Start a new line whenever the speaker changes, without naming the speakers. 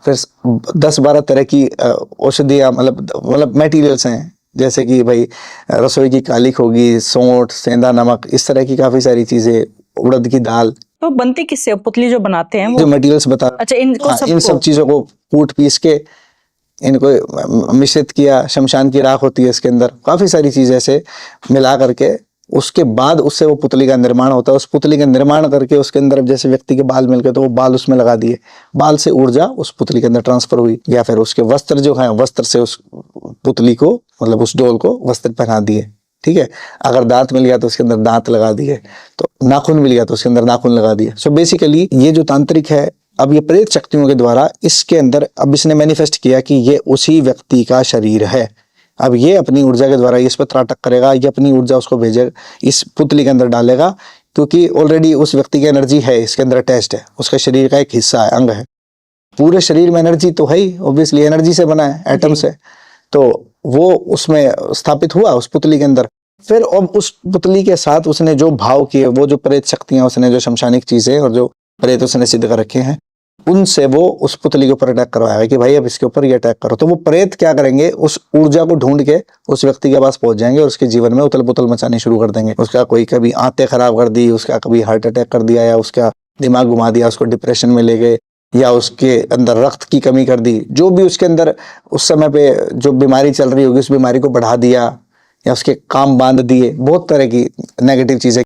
फिर 10-12 तरह की औषधियाँ मतलब मटेरियल्स हैं, जैसे कि भाई रसोई की कालिक होगी, सौंठ, सेंधा नमक, इस तरह की काफ़ी सारी चीज़ें, उड़द की दाल।
तो बनती किससे पुतली जो बनाते हैं
जो
वो?
मटेरियल्स बता,
अच्छा, इनको
हाँ, इन सब
सबको
चीज़ों को कूट पीस के इनको मिश्रित किया, शमशान की राख होती है इसके अंदर, काफ़ी सारी चीज़ ऐसे मिला करके उसके बाद उससे वो पुतली का निर्माण होता है। उस पुतली का निर्माण करके उसके अंदर जैसे व्यक्ति के बाल मिल गए तो वो बाल उसमें लगा दिए, बाल से ऊर्जा उस पुतली के अंदर ट्रांसफर हुई, या फिर उसके वस्त्र जो है, वस्त्र से उस पुतली को मतलब उस डोल को वस्त्र पहना दिए। ठीक है, अगर दांत मिल गया तो उसके अंदर दांत लगा दिए, तो नाखून मिल गया तो उसके अंदर नाखून लगा दिए। सो बेसिकली ये जो तांत्रिक है, अब ये प्रेत शक्तियों के द्वारा इसके अंदर अब इसने मैनिफेस्ट किया कि ये उसी व्यक्ति का शरीर है। अब ये अपनी ऊर्जा के द्वारा इस पर त्राटक करेगा, ये अपनी ऊर्जा उसको भेजेगा, इस पुतली के अंदर डालेगा, क्योंकि ऑलरेडी उस व्यक्ति की एनर्जी है इसके अंदर अटैच्ड है, उसका शरीर का एक हिस्सा है, अंग है। पूरे शरीर में एनर्जी तो है ही, ऑब्वियसली एनर्जी से बना है, एटम से, तो वो उसमें स्थापित हुआ उस पुतली के अंदर। फिर अब उस पुतली के साथ उसने जो भाव किए, वो जो प्रेत शक्तियां उसने, जो शमशानिक चीजें और जो प्रेत उसने सिद्ध कर रखे हैं, उनसे वो उस पुतली के ऊपर अटैक करवाएगा कि भाई अब इसके ऊपर ये अटैक करो। तो वो प्रेत क्या करेंगे, उस ऊर्जा को ढूंढ के उस व्यक्ति के पास पहुंच जाएंगे और उसके जीवन में उथल पुथल मचानी शुरू कर देंगे। उसका कोई कभी आंतें खराब कर दी, उसका कभी हार्ट अटैक कर दिया, या उसका दिमाग घुमा दिया, उसको डिप्रेशन में ले गए, या उसके अंदर रक्त की कमी कर दी, जो भी उसके अंदर उस समय पे जो बीमारी चल रही होगी उस बीमारी को बढ़ा दिया, या उसके काम बांध दिए, बहुत तरह की नेगेटिव चीजें